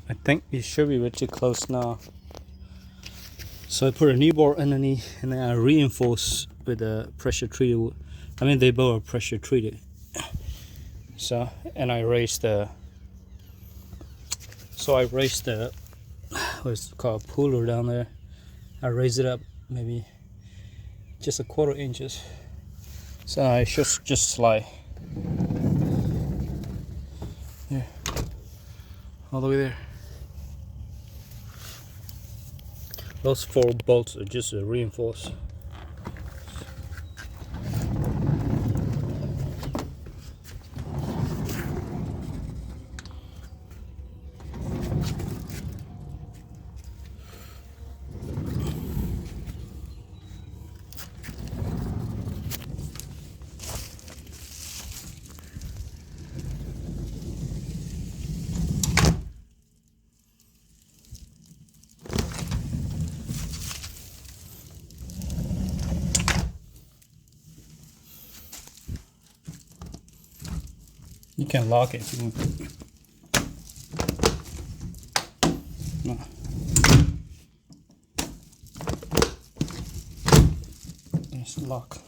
I think it should be pretty close now. So I put a new board underneath and then I reinforce with a pressure treated wood. I mean they both are pressure treated. So and I raised the what's it called, puller down there. I raised it up maybe just a quarter inches. So I should just slide here all the way there. Those 4 bolts are just reinforced. You can lock it if you want. No. Just lock.